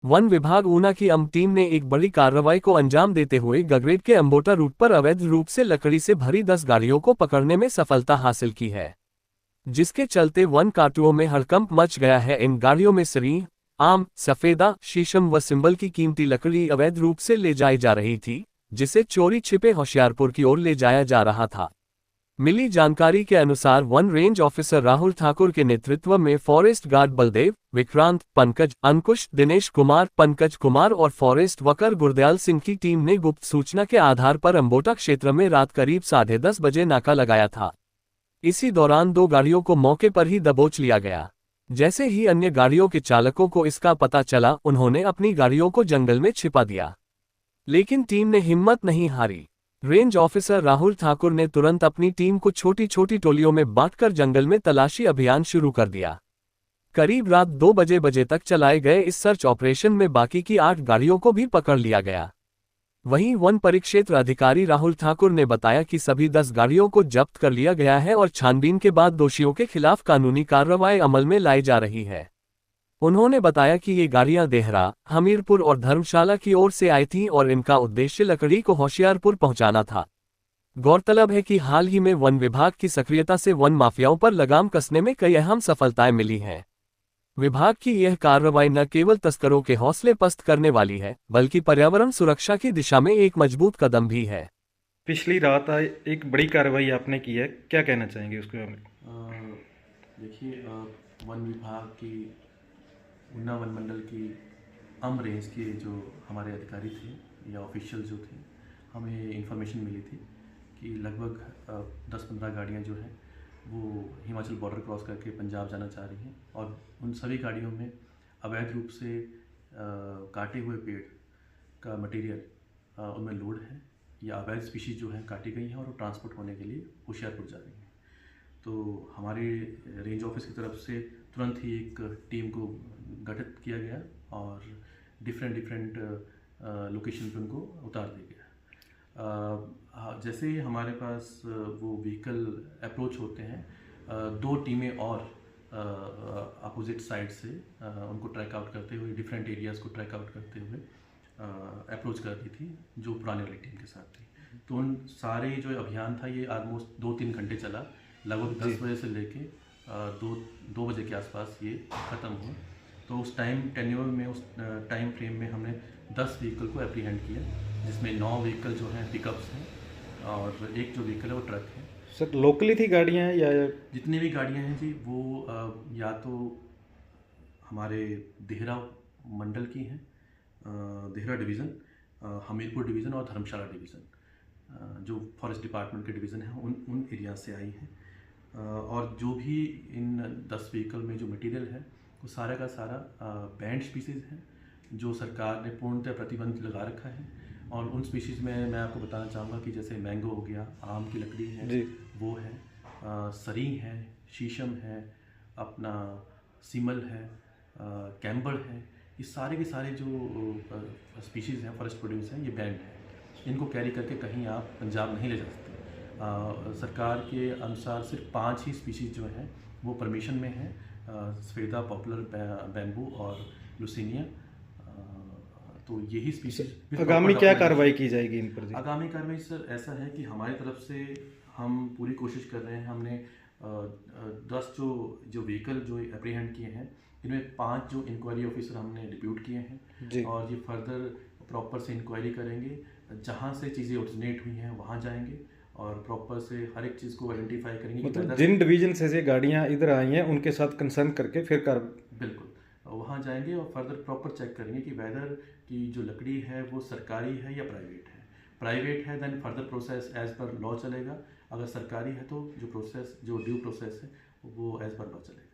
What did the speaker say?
One विभाग ऊना की team ने एक बड़ी कार्रवाई को अंजाम देते हुए गगरेट के अम्बोटा रूट पर अवैध रूप से लकड़ी से भरी 10 गाड़ियों को पकड़ने में सफलता हासिल की है, जिसके चलते वन काटुओं में हड़कंप मच गया है। इन गाड़ियों में सरीं, आम, सफेदा, शीशम व सिंबल की कीमती लकड़ी अवैध रूप से ले जाई जा रही थी, जिसे चोरी छिपे होशियारपुर की ओर ले जाया जा रहा था। मिली जानकारी के अनुसार one range officer Rahul Thakur के नेतृत्व में फॉरेस्ट गार्ड बलदेव, विक्रांत, पंकज, अंकुश, दिनेश कुमार, पंकज कुमार और फॉरेस्ट वर्कर गुरदयाल सिंह की टीम ने गुप्त सूचना के आधार पर अम्बोटा क्षेत्र में रात करीब 10:30 बजे नाका लगाया था। इसी दौरान 2 गाड़ियों को मौके पर ही दबोच लिया गया। जैसे ही अन्य गाड़ियों के चालकों को इसका पता चला, उन्होंने अपनी गाड़ियों को जंगल में छिपा दिया, लेकिन टीम ने हिम्मत नहीं हारी। रेंज ऑफिसर राहुल ठाकुर ने तुरंत अपनी टीम को छोटी छोटी टोलियों में बांटकर जंगल में तलाशी अभियान शुरू कर दिया। करीब रात 2 बजे तक चलाए गए इस सर्च ऑपरेशन में बाकी की 8 गाड़ियों को भी पकड़ लिया गया। वहीं वन परिक्षेत्र अधिकारी राहुल ठाकुर ने बताया कि सभी 10 गाड़ियों को जब्त कर लिया गया है और छानबीन के बाद दोषियों के खिलाफ कानूनी कार्रवाई अमल में लाई जा रही है। उन्होंने बताया कि ये गाड़ियां देहरा, हमीरपुर और धर्मशाला की ओर से आई थीं और इनका उद्देश्य लकड़ी को होशियारपुर पहुंचाना था। गौरतलब है कि हाल ही में वन विभाग की सक्रियता से वन माफियाओं पर लगाम कसने में कई अहम सफलताएं मिली हैं। विभाग की यह कार्रवाई न केवल तस्करों के हौसले पस्त करने वाली है, बल्कि पर्यावरण सुरक्षा की दिशा में एक मजबूत कदम भी है। पिछली रात एक बड़ी कार्रवाई आपने की है, क्या कहना चाहेंगे उसके बारे में? देखिए, वन विभाग की ऊना वन मंडल की रेंज के जो हमारे अधिकारी थे या ऑफिशियल जो थे, हमें इंफॉर्मेशन मिली थी कि लगभग 10-15 गाड़ियाँ जो हैं वो हिमाचल बॉर्डर क्रॉस करके पंजाब जाना चाह रही हैं और उन सभी गाड़ियों में अवैध रूप से काटे हुए पेड़ का मटेरियल उनमें लोड है या अवैध स्पीशीज़ जो हैं काटी गई हैं और वो ट्रांसपोर्ट होने के लिए होशियारपुर जा रही हैं। तो हमारे रेंज ऑफिस की तरफ से तुरंत ही एक टीम को गठित किया गया और डिफरेंट लोकेशन पर उनको उतार दिया गया। जैसे ही हमारे पास वो व्हीकल अप्रोच होते हैं, 2 टीमें और अपोजिट साइड से उनको ट्रैक आउट करते हुए, डिफरेंट एरियाज़ को ट्रैक आउट करते हुए अप्रोच कर रही थी जो पुराने वाली टीम के साथ थी। तो उन सारे जो अभियान था ये ऑलमोस्ट 2-3 घंटे चला, लगभग 10 बजे से लेके 2 बजे के आसपास ये ख़त्म हुआ। तो उस टाइम टेन्योर में, उस टाइम फ्रेम में हमने 10 व्हीकल को एप्रीहेंड किया, जिसमें 9 व्हीकल जो हैं पिकअप्स हैं और एक जो व्हीकल है वो ट्रक है। सर, लोकली थी गाड़ियाँ या जितनी भी गाड़ियाँ हैं जी, वो या तो हमारे देहरा मंडल की हैं, देहरा डिवीज़न, हमीरपुर डिवीज़न और धर्मशाला डिवीज़न, जो फॉरेस्ट डिपार्टमेंट के डिवीज़न हैं, उन एरिया से आई हैं। और जो भी इन 10 व्हीकल में जो मटेरियल है वो सारा का सारा बैंड स्पीसीज़ हैं जो सरकार ने पूर्णतः प्रतिबंध लगा रखा है। और उन स्पीशीज़ में मैं आपको बताना चाहूँगा कि जैसे मैंगो हो गया, आम की लकड़ी है जी, वो है, सरीं है, शीशम है, अपना सीमल है, कैम्बर है, ये सारे के सारे जो स्पीशीज़ हैं फॉरेस्ट प्रोड्यूस हैं, ये बैंड है। इनको कैरी करके कहीं आप पंजाब नहीं ले जा सकते। सरकार के अनुसार सिर्फ 5 ही स्पीशीज़ जो हैं वो परमिशन में हैं, सफेदा, पॉपुलर बैम्बू और लुसीनिया। तो यही स्पीशीज़। आगामी क्या कार्रवाई की जाएगी इन पर? आगामी कार्रवाई सर ऐसा है कि हमारी तरफ से हम पूरी कोशिश कर रहे हैं। हमने 10 जो व्हीकल जो एप्रीहेंड किए हैं, इनमें 5 जो इंक्वायरी ऑफिसर हमने डिप्यूट किए हैं और ये फर्दर प्रॉपर से इंक्वायरी करेंगे। जहाँ से चीज़ें ओरिजिनेट हुई हैं वहाँ जाएंगे और प्रॉपर से हर एक चीज़ को आइडेंटिफाई करेंगे। मतलब जिन डिवीजन से ये गाड़ियाँ इधर आई हैं उनके साथ कंसर्न करके फिर बिल्कुल वहाँ जाएंगे और फर्दर प्रॉपर चेक करेंगे कि वेदर की जो लकड़ी है वो सरकारी है या प्राइवेट है। प्राइवेट है then further process as per law चलेगा, अगर सरकारी है तो जो ड्यू प्रोसेस है वो एज पर लॉ चलेगा।